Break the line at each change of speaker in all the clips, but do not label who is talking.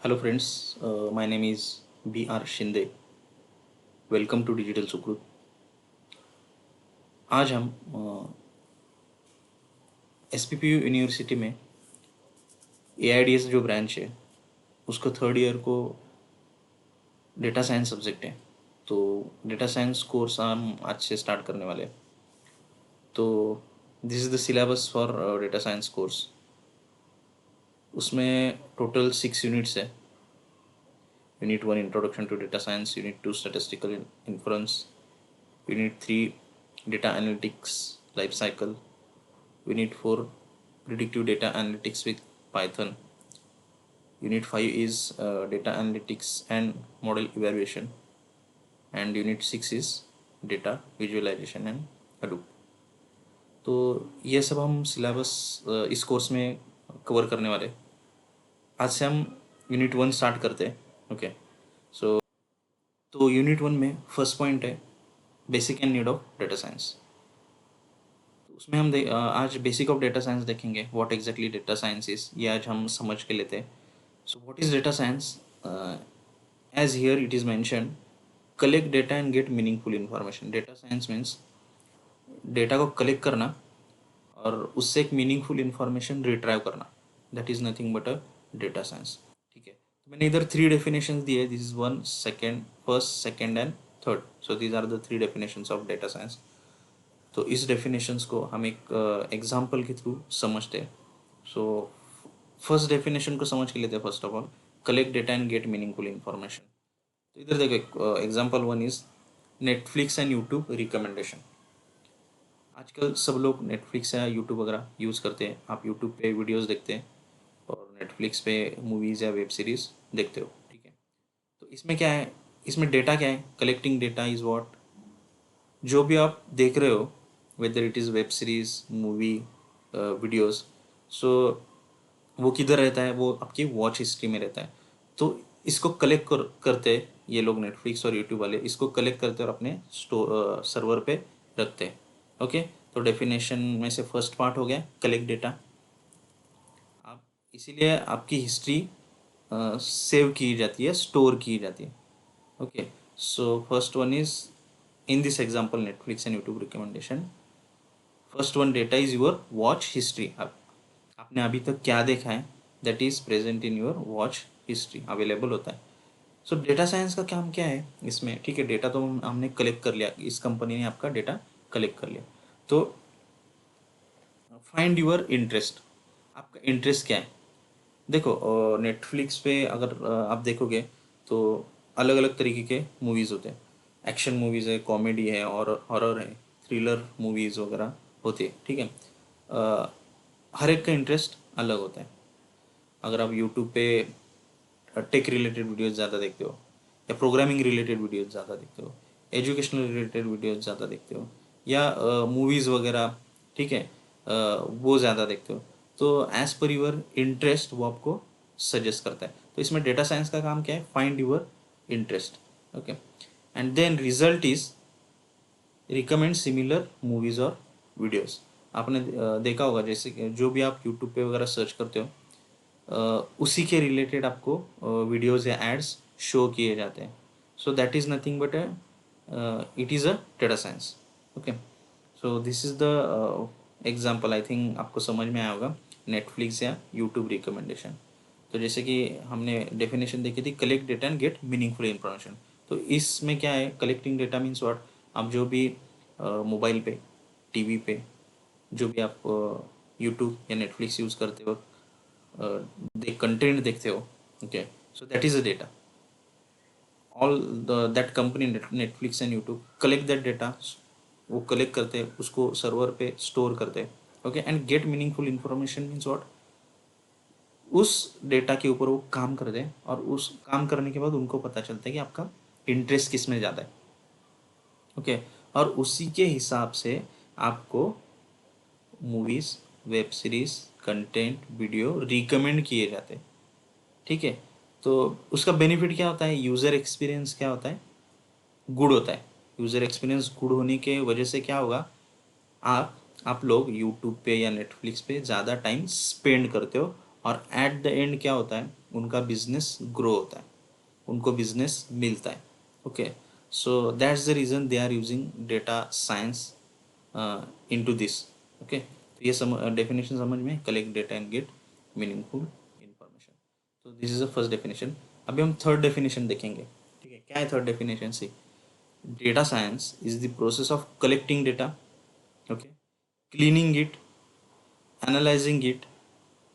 Hello friends, my name is B.R. Shinde. Welcome to digital Sukrut. आज हम SPPU university में AIDS जो branch है उसको थर्ड ईयर को डेटा साइंस सब्जेक्ट है। तो डेटा साइंस कोर्स हम आज से स्टार्ट करने वाले हैं। तो this is the syllabus for data science course. उसमें टोटल 6 यूनिट्स है। Unit 1 introduction to data science, unit 2 statistical inference, unit 3 data analytics life cycle, Unit 4 Predictive Data Analytics with Python. Unit 5 is Data Analytics and Model Evaluation. And Unit 6 is Data Visualization and Hadoop. तो ये सब हम syllabus इस course में cover करने वाले। आज से हम यूनिट 1 स्टार्ट करते हैं। ओके, सो तो यूनिट 1 में फर्स्ट पॉइंट है basic and need of data science. उसमें हम आज बेसिक ऑफ डेटा साइंस देखेंगे। What exactly data science is, ये आज हम समझ के लेते हैं। So what is data science? As here it is mention, collect data and get meaningful information. Data science means data को कलेक्ट करना और उससे एक मीनिंगफुल इंफॉर्मेशन रिट्राइव करना। That is nothing but a data science. ठीक है, तो मैंने इधर 3 डेफिनेशंस दिए। This is one, second, first, second and third. So these are the 3 definitions of data science. तो इस डेफिनेशंस को हम एक एग्जाम्पल के थ्रू समझते हैं। सो फर्स्ट डेफिनेशन को समझ के लेते हैं। First of all, collect data and get meaningful information. तो इधर देखो, example 1 is Netflix and YouTube recommendation. आजकल सब लोग नेटफ्लिक्स या यूट्यूब वगैरह यूज़ करते हैं। आप यूट्यूब पे वीडियोस देखते हैं और नेटफ्लिक्स पे मूवीज़ या वेब सीरीज़ देखते हो। ठीक है, तो इसमें क्या है, इसमें डेटा क्या है? कलेक्टिंग डेटा इज़ व्हाट, जो भी आप देख रहे हो, whether it is web series, movie, videos, so वो किधर रहता है? वो आपकी वॉच हिस्ट्री में रहता है। तो इसको करते हैं ये लोग, नेटफ्लिक्स और यूट्यूब वाले इसको कलेक्ट करते हैं और अपने सर्वर पे रखते हैं। ओके, तो डेफिनेशन में से फर्स्ट पार्ट हो गया कलेक्ट डेटा। आप इसीलिए आपकी हिस्ट्री सेव की जाती है, स्टोर की जाती है। Okay, so first one is in this example Netflix and YouTube recommendation. First one data is your watch history. आपने अभी तक क्या देखा है, that is present in your watch history, available होता है। सो डेटा साइंस का काम क्या है इसमें? ठीक है, डेटा तो हमने कलेक्ट कर लिया, इस कंपनी ने आपका डेटा कलेक्ट कर लिया। तो फाइंड योर इंटरेस्ट। आपका इंटरेस्ट क्या है? देखो, नेटफ्लिक्स पे अगर आप देखोगे तो अलग अलग तरीके के मूवीज़ होते हैं। एक्शन मूवीज़ है, कॉमेडी है और हॉरर है, थ्रिलर मूवीज़ वगैरह होती है। ठीक है, हर एक का इंटरेस्ट अलग होता है। अगर आप यूट्यूब पे टेक रिलेटेड वीडियोस ज़्यादा देखते हो, या प्रोग्रामिंग रिलेटेड वीडियोस ज़्यादा देखते हो, एजुकेशनल रिलेटेड वीडियोस ज़्यादा देखते हो, या मूवीज़ वगैरह, ठीक है, वो ज़्यादा देखते हो, तो एज़ पर यूर इंटरेस्ट वो आपको सजेस्ट करता है। तो इसमें डेटा साइंस का काम क्या है? Find your interest. Okay, and then result is recommend similar movies और वीडियोस। आपने देखा होगा, जैसे कि जो भी आप यूट्यूब पे वगैरह सर्च करते हो, उसी के रिलेटेड आपको वीडियोस या एड्स शो किए जाते हैं। सो that is nothing but it is a data science. Okay, so this is the example. I think आपको समझ में आया होगा, नेटफ्लिक्स या यूट्यूब रिकमेंडेशन। तो जैसे कि हमने डेफिनेशन देखी थी, collect data and get meaningful information. तो इसमें क्या है? कलेक्टिंग डेटा मीन्स व्हाट, आप जो भी मोबाइल पे, टीवी पे, जो भी आप यूट्यूब या नेटफ्लिक्स यूज़ करते हो, कंटेंट देखते हो, okay, so that is a data. All that company, Netflix and YouTube collect that data. वो कलेक्ट करते हैं, उसको सर्वर पे स्टोर करते हैं। Okay, and get meaningful information means what, उस डेटा के ऊपर वो काम करते हैं और उस काम करने के बाद उनको पता चलता है कि आपका इंटरेस्ट किस में ज़्यादा है। ओके, और उसी के हिसाब से आपको movies, web series, content, video recommend किए जाते हैं। ठीक है, तो उसका बेनिफिट क्या होता है? यूज़र एक्सपीरियंस क्या होता है? गुड होता है। यूज़र एक्सपीरियंस गुड होने के वजह से क्या होगा, आप लोग यूट्यूब पे या नेटफ्लिक्स पे ज़्यादा टाइम स्पेंड करते हो, और एट द एंड क्या होता है, उनका बिजनेस ग्रो होता है, उनको बिजनेस मिलता है. Okay, so that's the reason they are using data science into this. Okay, तो ये डेफिनेशन समझ में, collect data and get meaningful information. तो this is the first definition. अभी हम थर्ड डेफिनेशन देखेंगे. ठीक है, क्या है third definition? See, data science is the process of collecting data, okay, cleaning it, analysing it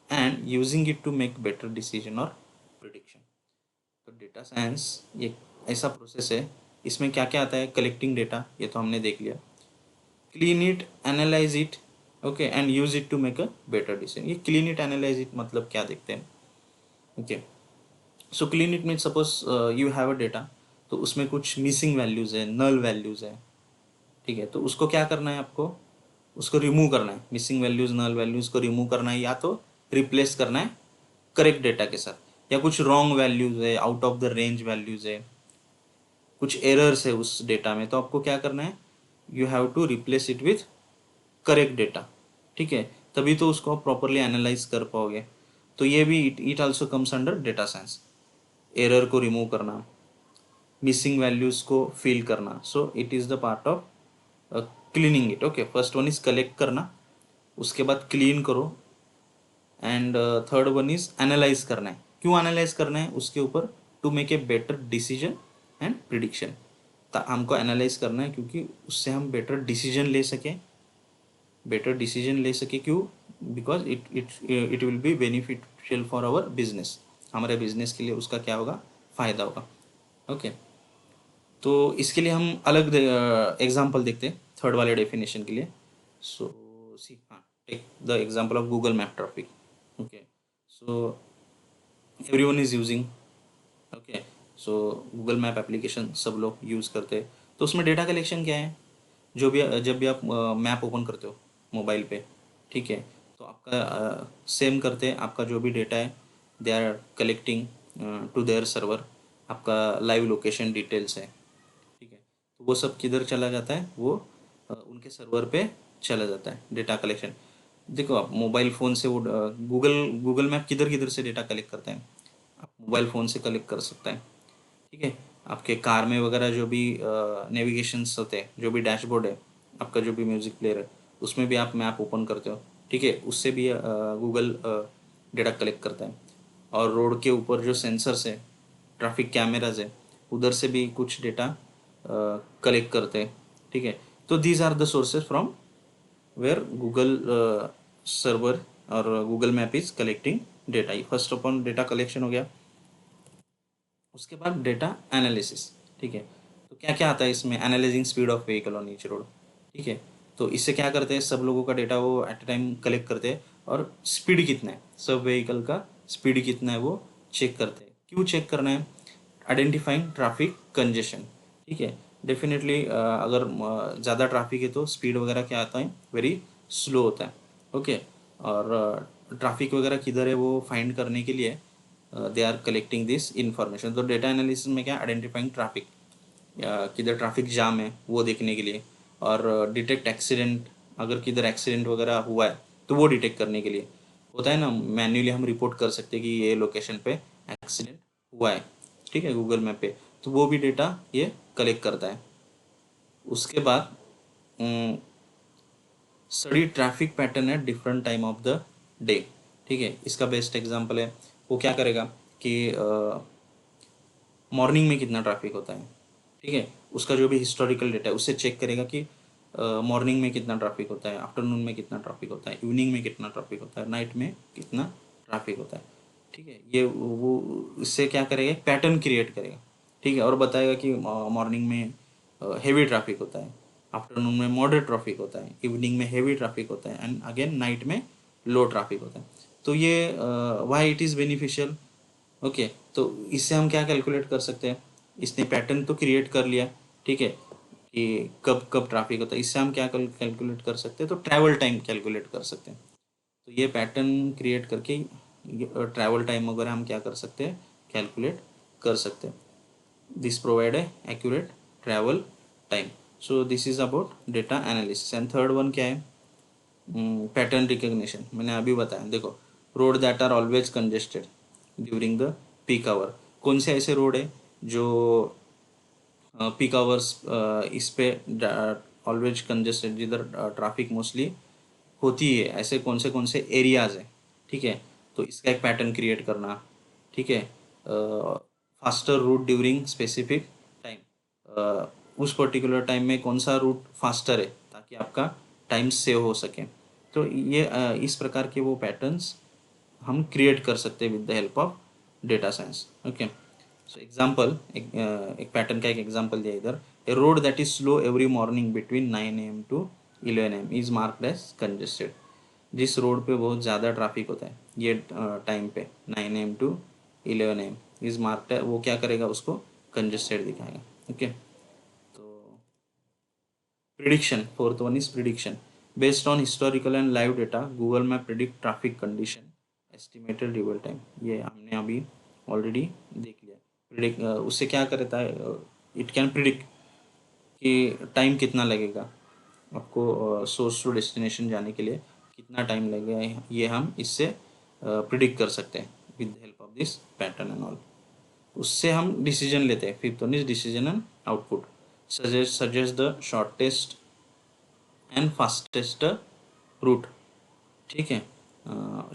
and using it to make better decision और prediction. तो data science ये ऐसा प्रोसेस है, इसमें क्या क्या आता है? कलेक्टिंग डेटा, ये तो हमने देख लिया. Clean it, analyse it, okay, and use it to make a better decision. ये क्लीन इट, एनालाइज इट मतलब क्या देखते हैं. Okay, so clean it means suppose you have a data, तो उसमें कुछ मिसिंग वैल्यूज़ है, नल वैल्यूज़ है. ठीक है, तो उसको क्या करना है आपको? उसको रिमूव करना है. मिसिंग वैल्यूज़, नल वैल्यूज़ को रिमूव करना है, या तो रिप्लेस करना है करेक्ट डेटा के साथ. या कुछ रॉन्ग वैल्यूज़ है, out of the range values है, कुछ एरर्स है उस डेटा में, तो आपको क्या करना है? You have to replace it with correct data. ठीक है, तभी तो उसको आप प्रॉपरली एनालाइज कर पाओगे. तो ये भी it also comes under data science. Error को रिमूव करना, मिसिंग वैल्यूज को फिल करना, so it is the part of cleaning it. Okay, first one is collect करना, उसके बाद क्लीन करो, and third one is analyse करना है. क्यों एनालाइज करना है? उसके ऊपर to make a better decision and prediction. हमको एनालाइज करना है क्योंकि उससे हम बेटर डिसीजन ले सकें. क्यों? Because it will be beneficial for our business. हमारे बिजनेस के लिए उसका क्या होगा? फ़ायदा होगा. ओके, तो इसके लिए हम अलग एग्जांपल देखते हैं थर्ड वाले डेफिनेशन के लिए. सो सी, हाँ, take the example of Google map traffic. Okay, so everyone is using. Okay, so Google map application सब लोग यूज़ करते हैं. तो उसमें डेटा कलेक्शन क्या है? जब भी आप मैप ओपन करते हो मोबाइल पे, ठीक है, तो आपका सेम करते हैं. आपका जो भी डेटा है, they are collecting to their server. आपका लाइव लोकेशन डिटेल्स है, ठीक है, तो वो सब किधर चला जाता है? वो उनके सर्वर पे चला जाता है डेटा कलेक्शन. देखो, आप मोबाइल फ़ोन से वो गूगल मैप किधर किधर से डेटा कलेक्ट करता है? आप मोबाइल फ़ोन से कलेक्ट कर सकता है. ठीक है, आपके कार में वगैरह जो भी नेविगेशंस होते हैं, जो भी डैशबोर्ड है, आपका जो भी म्यूज़िक प्लेयर है, उसमें भी आप मैप ओपन करते हो. ठीक है, उससे भी गूगल डेटा कलेक्ट करता है. और रोड के ऊपर जो सेंसर्स है, ट्रैफिक कैमराज है, उधर से भी कुछ डेटा कलेक्ट करते हैं. ठीक है, तो these are the sources from where Google server और Google map is collecting data. First of all data collection हो गया. उसके बाद डेटा एनालिसिस. ठीक है, तो क्या क्या आता है इसमें? Analysing speed of vehicle on each road. ठीक है, तो इससे क्या करते हैं? सब लोगों का डेटा वो एट ए टाइम कलेक्ट करते हैं, और स्पीड कितना है, सब व्हीकल का स्पीड कितना है वो चेक करते हैं. क्यों चेक करना है? Identifying traffic congestion. ठीक है, डेफिनेटली अगर ज़्यादा ट्रैफिक है तो स्पीड वगैरह क्या आता है? वेरी स्लो होता है. ओके, और ट्रैफिक वगैरह किधर है वो फाइंड करने के लिए they are collecting this information. तो डेटा एनालिसिस में क्या? आइडेंटिफाइंग ट्रैफिक, किधर ट्रैफिक जाम है वो देखने के लिए, और डिटेक्ट एक्सीडेंट, अगर किधर एक्सीडेंट वगैरह हुआ है तो वो डिटेक्ट करने के लिए. होता है ना, मैन्युअली हम रिपोर्ट कर सकते हैं कि ये लोकेशन पे एक्सीडेंट हुआ है. ठीक है, गूगल मैप पे, तो वो भी डेटा ये कलेक्ट करता है. उसके बाद study traffic pattern at different time of the day. ठीक है, इसका बेस्ट एग्जांपल है, वो क्या करेगा कि मॉर्निंग में कितना ट्रैफिक होता है. ठीक है, उसका जो भी हिस्टोरिकल डेटा है उससे चेक करेगा कि मॉर्निंग में कितना ट्रैफिक होता है, आफ्टरनून में कितना ट्रैफिक होता है, इवनिंग में कितना ट्रैफिक होता है, नाइट में कितना ट्रैफिक होता है. ठीक है, ये वो इससे क्या करेगा? पैटर्न क्रिएट करेगा. ठीक है, और बताएगा कि मॉर्निंग में हेवी ट्रैफिक होता है, आफ्टरनून में मॉडरेट ट्रैफिक होता है, इवनिंग में हेवी ट्रैफिक होता है, एंड अगेन नाइट में लो ट्रैफिक होता है. तो ये why it is beneficial. Okay, तो इससे हम क्या कैलकुलेट कर सकते हैं? इसने पैटर्न तो क्रिएट कर लिया. ठीक है, कि कब कब ट्रैफिक होता है. इससे हम क्या कैलकुलेट कर सकते हैं? तो ट्रैवल टाइम कैलकुलेट कर सकते हैं. तो ये पैटर्न क्रिएट करके ट्रैवल टाइम वगैरह हम क्या कर सकते हैं? कैलकुलेट कर सकते हैं. This provide a accurate travel time. So this is about data analysis. And third one क्या है? Pattern recognition. मैंने अभी बताया, देखो, road that are always congested, during the peak hour. कौन से ऐसे रोड है जो पीक आवर्स इस पे ऑलवेज कंजेस्टेड, जिधर ट्रैफिक मोस्टली होती है, ऐसे कौन से एरियाज है, ठीक है। तो इसका एक पैटर्न क्रिएट करना, ठीक है। Faster route during specific time, उस पर्टिकुलर टाइम में कौन सा रूट फास्टर है ताकि आपका टाइम सेव हो सके। तो ये इस प्रकार के वो पैटर्न्स हम क्रिएट कर सकते हैं with the help of data science. Okay, so example, एक पैटर्न का एक एग्जांपल दिया इधर। A road that is slow every morning between 9 AM to 11 AM is marked as congested. जिस रोड पे बहुत ज़्यादा ट्रैफिक होता है ये टाइम पे 9 AM to 11 AM is marked है, वो क्या करेगा, उसको कंजेस्टेड दिखाएगा। ओके, तो prediction, fourth one is prediction. Based on historical and live data Google map predict traffic condition estimated real time. ये हमने अभी ऑलरेडी देख लिया। प्रिडिक्ट उससे क्या करता है, इट कैन प्रिडिक्ट कि टाइम कितना लगेगा आपको सोर्स टू डेस्टिनेशन जाने के लिए, कितना टाइम लगेगा, ये हम इससे प्रिडिक्ट कर सकते हैं with the help of this pattern and all. उससे हम डिसीजन लेते हैं। Fifth one is decision and output. Suggest the shortest and fastest route, ठीक है।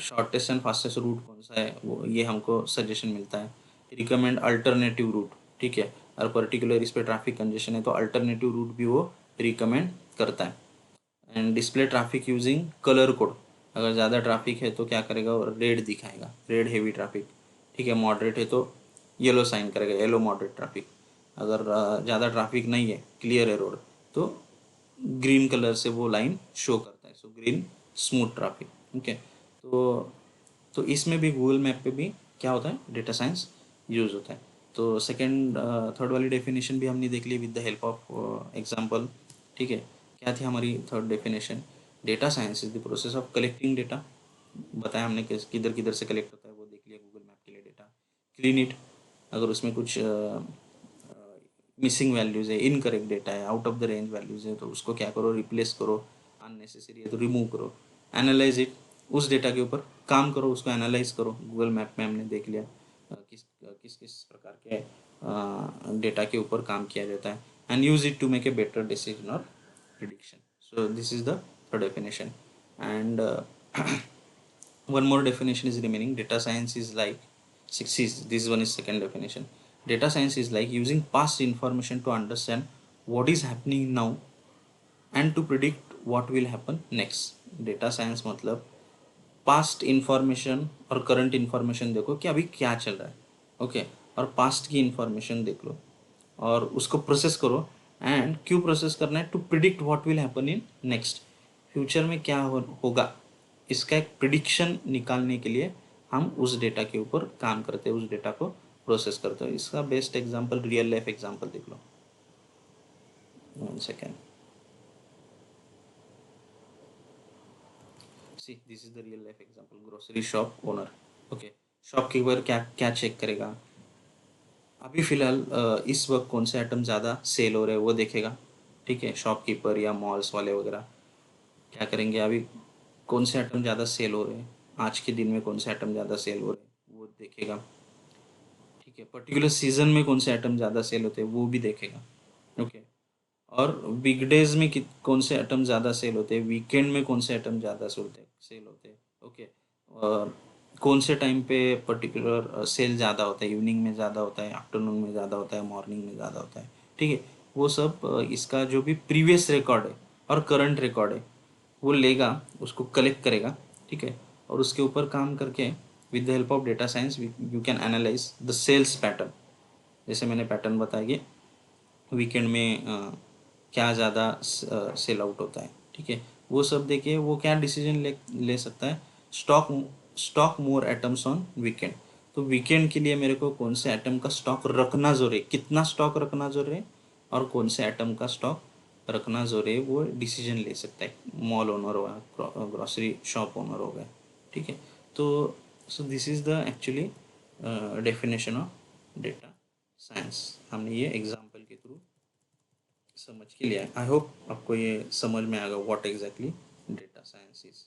शॉर्टेस्ट एंड फास्टेस्ट रूट कौन सा है वो, ये हमको सजेशन मिलता है। रिकमेंड अल्टरनेटिव रूट, ठीक है। और पर्टिकुलर इस पे ट्रैफिक कंजेशन है तो अल्टरनेटिव रूट भी वो रिकमेंड करता है। And display traffic using colour code. अगर ज़्यादा ट्रैफिक है तो क्या करेगा, रेड दिखाएगा, रेड हेवी ट्रैफिक, ठीक है। मॉडरेट है तो येलो साइन करेगा, येलो मॉडरेट ट्रैफिक। अगर ज़्यादा ट्रैफिक नहीं है, क्लियर है रोड, तो ग्रीन कलर से वो लाइन शो करता है, so green smooth traffic. Okay, तो इसमें भी गूगल मैप पे भी क्या होता है, डेटा साइंस यूज़ होता है। तो सेकंड थर्ड वाली डेफिनेशन भी हमने देख ली with the help of example, ठीक है। क्या थी हमारी third definition, data science is the process of collecting data. बताया हमने किधर किधर से कलेक्ट होता है वो देख लिया गूगल मैप के लिए डेटा। क्लीन इट, अगर उसमें कुछ मिसिंग वैल्यूज़ है, इनकरेक्ट डेटा है, out of the range values है, तो उसको क्या करो, रिप्लेस करो। अननेसेसरी है तो रिमूव करो। एनालाइज इट, उस डेटा के ऊपर काम करो, उसको एनालाइज करो। गूगल मैप में हमने देख लिया किस किस प्रकार के डेटा के ऊपर काम किया जाता है। And use it to make a better decision और prediction. So this is the third definition. And one more definition is remaining. Data science is like six is this one is second definition. Data science is like using past information to understand what is happening now and to predict what will happen next. Data science मतलब past information और current information देखो कि अभी क्या चल रहा है, okay. और पास्ट की इंफॉर्मेशन देख लो और उसको प्रोसेस करो। एंड क्यों प्रोसेस करना है, to predict what will happen in next, future में क्या होगा, इसका एक प्रिडिक्शन निकालने के लिए हम उस डेटा के ऊपर काम करते हैं, उस डेटा को प्रोसेस करते हैं। इसका best example real life example देख लो। 1 second, see this is the real life example. Grocery shop owner, okay. Shopkeeper क्या क्या चेक करेगा, अभी फ़िलहाल इस वक्त कौन से आइटम ज़्यादा सेल हो रहे हैं वो देखेगा, ठीक है। शॉपकीपर या मॉल्स वाले वगैरह क्या करेंगे, अभी कौन से आइटम ज़्यादा सेल हो रहे हैं, आज के दिन में कौन से आइटम ज़्यादा सेल हो रहे हैं वो देखेगा, ठीक है। पर्टिकुलर सीजन में कौन से आइटम ज़्यादा सेल होते हैं वो भी देखेगा, ओके। और वीकडेज में कौन से आइटम ज़्यादा सेल होते हैं, वीकेंड में कौन से आइटम ज़्यादा सेल होते हैं, ओके। और कौन से टाइम पे पर्टिकुलर सेल ज़्यादा होता है, इवनिंग में ज़्यादा होता है, आफ्टरनून में ज़्यादा होता है, मॉर्निंग में ज़्यादा होता है, ठीक है। वो सब इसका जो भी प्रीवियस रिकॉर्ड है और करंट रिकॉर्ड है वो लेगा, उसको कलेक्ट करेगा, ठीक है। और उसके ऊपर काम करके with the help of data science you can analyse the sales pattern. जैसे मैंने पैटर्न बताया कि वीकेंड में क्या ज़्यादा सेल आउट होता है, ठीक है। वो सब देखिए वो क्या डिसीजन ले सकता है, stock stock more items on weekend. तो वीकेंड के लिए मेरे को कौन से आइटम का स्टॉक रखना जरूरी है, कितना स्टॉक रखना जरूरी है, और कौन से आइटम का स्टॉक रखना जरूरी है, वो डिसीजन ले सकता है। मॉल ओनर हो गया, ग्रॉसरी शॉप ओनर हो गया, ठीक है। तो so this is the actually definition of data science. हमने ये एग्जाम्पल के थ्रू समझ के लिया। आई होप आपको ये समझ में आएगा what exactly data science is.